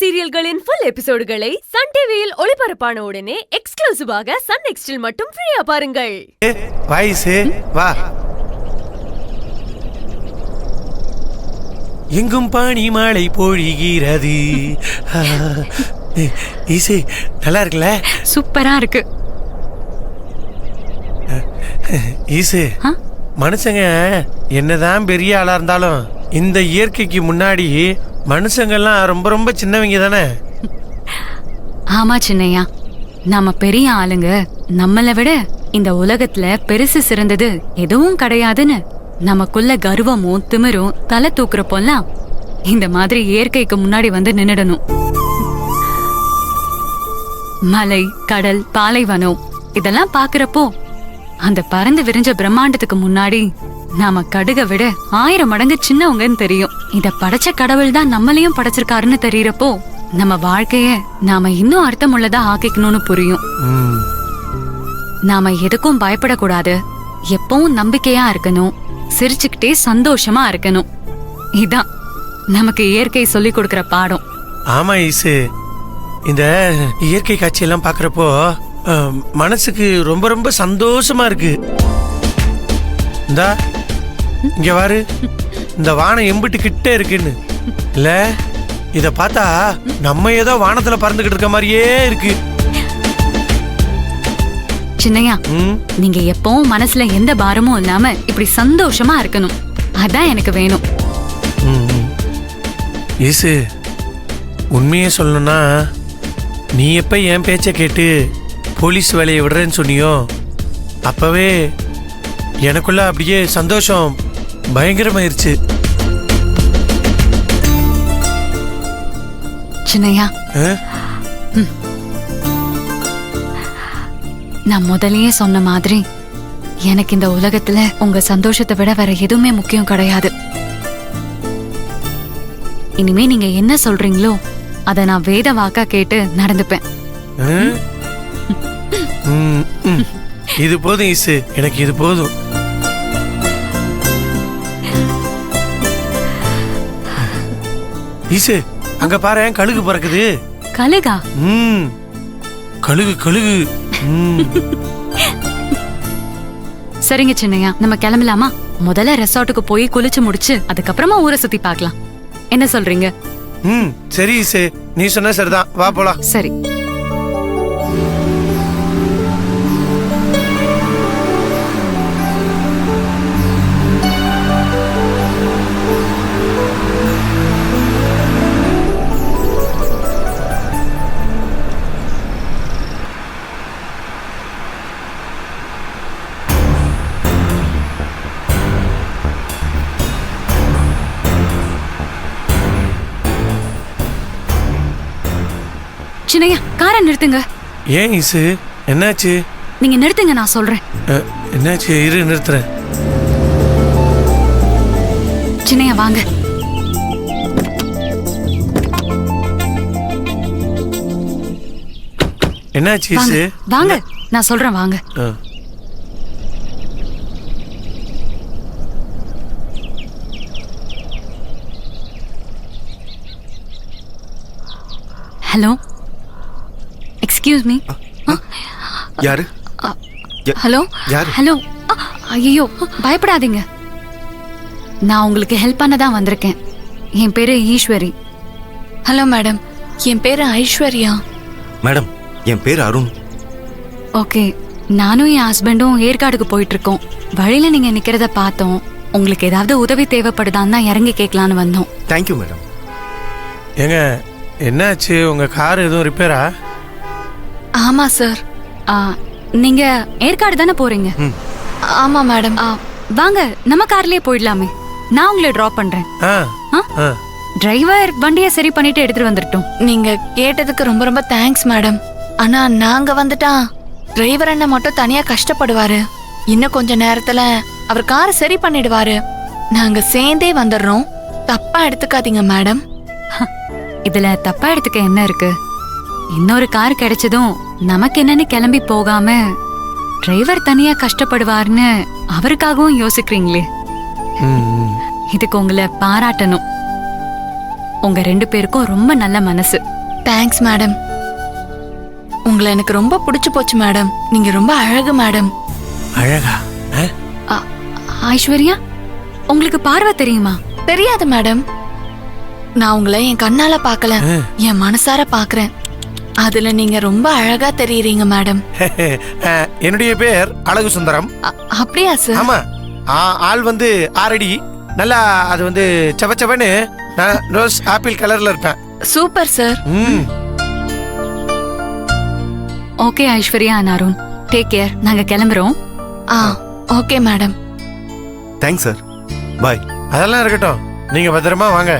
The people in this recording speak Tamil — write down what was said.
சீரியல்களின் ஃபுல் எபிசோடுகளை சன் டிவியில் ஒளிபரப்பான உடனே எக்ஸ்க்ளூசிவாக சன் நெக்ஸ்டில் மட்டும் ஃப்ரீயா பாருங்கள். வாய்ஸே வா. எங்கும் பாணி மாலை பொழிகிறது. ஈசே நல்லா இருக்குல்ல? சூப்பரா இருக்கு. ஈசே மனுஷங்க என்னதான் பெரிய ஆளா இருந்தாலும் இந்த இயற்கைக்கு முன்னாடி மனுஷங்கள்லாம் ரொம்ப ரொம்ப சின்னவங்க தானே. ஆமா சின்னையா, நாம பெரிய ஆளுங்க, நம்மளை விட இந்த உலகத்துல பெருசு சிறந்தது எதுவும் கிடையாதுன்னு நமக்குள்ள கர்வமும் திமிரும் தலை தூக்குறப்போல்லாம் இந்த மாதிரி இயற்கைக்கு முன்னாடி வந்து நின்னுடணும். மலை, கடல், பாலைவனம் இதெல்லாம் பாக்குறப்போ அந்த பறந்து விரிஞ்ச பிரம்மாண்டத்துக்கு முன்னாடி நாம கடுக விட 1000 மடங்கு சின்னவங்கன்னு தெரியும். இத படைச்ச கடவுள் தான் நம்மளையும் படைச்சிருக்காருன்னு தெரியறப்போ நம்ம வாழ்க்கைய நாம இன்னும் அர்த்தமுள்ளதா ஆக்கிக்கணும்னு புரியும். நாம எதுக்கும் பயப்படக்கூடாது, எப்பவும் நம்பிக்கையா இருக்கணும், சிரிச்சுக்கிட்டே சந்தோஷமா இருக்கணும். இதான் நமக்கு இயற்கை சொல்லி கொடுக்கற பாடம். ஆமா ஈசு, இந்த இயற்கை காட்சியெல்லாம் பாக்குறப்போ மனசுக்கு ரொம்ப ரொம்ப சந்தோஷமா இருக்கு. இந்தா இங்க வாரு, இந்த வானம் எம்பிட்டு கிட்ட இருக்குன்னு இல்ல, இத பார்த்தா நம்ம ஏதோ வானத்துல பறந்துகிட்டு இருக்க மாதிரியே இருக்கு. சின்னையா, நீங்க எப்பவும் மனசுல எந்த பாரமும் இல்லாம இப்படி சந்தோஷமா இருக்கணும், அதான் எனக்கு வேணும். ஈசு, உண்மையே சொல்லணும்னா நீ எப்ப என் பேச்ச கேட்டு போலீஸ் வேலையை விடுறேன்னு சொன்னியோ அப்பவே எனக்குள்ள அப்படியே சந்தோஷம் பயங்கரமாயிருச்சு. சின்னையா, நான் முதல்லயே சொன்ன மாதிரி எனக்கு இந்த உலகத்துல உங்க சந்தோஷத்தை விட வேற எதுவுமே முக்கியம் கிடையாது. இனிமே நீங்க என்ன சொல்றீங்களோ அத நான் வேத வாக்கா கேட்டு நடந்துப்பேன். இது போதும் ஈசு, எனக்கு இது போதும். ஈசு, அங்க பாரு, கழுகு பறக்குது. கழுகா? கழுகு கழுகு. சரிங்க சின்னையா, நம்ம கிளம்பலாமா? முதல்ல ரெசார்ட்டுக்கு போய் குளிச்சு முடிச்சு அதுக்கப்புறமா ஊரை சுத்தி பார்க்கலாம். என்ன சொல்றீங்க? சரி ஈசு, நீ சொன்ன சரிதான், வா போலாம். சரி. சின்னையா, காரை நிறுத்துங்க. ஏன் ஈசு, என்னாச்சு? நீங்க நிறுத்துங்க, நான் சொல்றேன். என்னாச்சு? இரு, நிறுத்துறேன். சின்னையா வாங்க. என்னாச்சு ஈசு? வாங்க, நான் சொல்றேன் வாங்க. Hello, excuse me. யாரு? Hello hello. ஐயோ, பயப்படாதீங்க, நான் உங்களுக்கு ஹெல்ப் பண்ண தான் வந்திருக்கேன். என் பேரு ஈஸ்வரி. ஹலோ மேடம், என் பேரு ஐஸ்வர்யா. மேடம், என் பேரு அருண். ஓகே, நானும் என் ஹஸ்பண்டும் ஏற்காடுக்கு போயிட்டு இருக்கோம். வழியில நீங்க நிக்கிறத பார்த்தோம். உங்களுக்கு ஏதாவது உதவி தேவைப்படுதான்னு தான் இறங்கி கேட்கலான்னு வந்தோம். Thank you madam. ஏங்க, என்னாச்சு? உங்க கார் எதுவும் ரிப்பேரா? ஆமா சார். நீங்க ஏற்காடு தானே போறீங்க? ஆமா மேடம். வாங்க, நம்ம கார்லயே போயிடலாமே. நான் உங்களை டிராப் பண்றேன். டிரைவர் வண்டியை சரி பண்ணிட்டு எடுத்துட்டு வந்துட்டோம். நீங்க கேட்டதுக்கு ரொம்ப ரொம்ப தேங்க்ஸ் மேடம். ஆனா நாங்க வந்துட்டா டிரைவர் அண்ணன் மட்டும் தனியா கஷ்டப்படுவாரு. இன்னும் கொஞ்ச நேரத்துல அவர் காரை சரி பண்ணிடுவாரு. நாங்க சேர்ந்தே வந்துடுறோம், தப்பா எடுத்துக்காதீங்க மேடம். இதுல தப்பா எடுத்துக்க என்ன இருக்கு? இன்னொரு கார் கிடைச்சதும் நமக்கு என்னன்னு கிளம்பி போகாம டிரைவர் தனியா கஷ்டப்படுவார்னு அவருக்காகவும் யோசிக்கிறீங்களே, இதுக்கு உங்களை பாராட்டணும். உங்க 2 பேருக்கும் ரொம்ப நல்ல மனசு. Thanks madam. உங்களை எனக்கு ரொம்ப பிடிச்சு போச்சு மேடம். நீங்க ரொம்ப அழகு மேடம். அழகா? ஐஸ்வர்யா, உங்களுக்கு பார்வை தெரியுமா? தெரியாது மேடம். நான் உங்களை என் கண்ணால பார்க்கல, என் மனசார பாக்குறேன். அதுல நீங்க ரொம்ப அழகா தெரியுறீங்க மேடம். என்னுடைய பேர் அழகு சுந்தரம். அப்படியா சார்? ஆமா. ஆள் வந்து 6 அடி. நல்லா அது வந்து செவச்சவன்னு ரோஸ் ஆப்பிள் கலர்ல இருப்பேன். Super sir. Okay Aishwarya and Arun, take care. நாங்க கிளம்புறோம். Okay madam. Thanks sir. Bye. அதெல்லாம் இருக்கட்டும், நீங்க பத்திரமா வாங்க.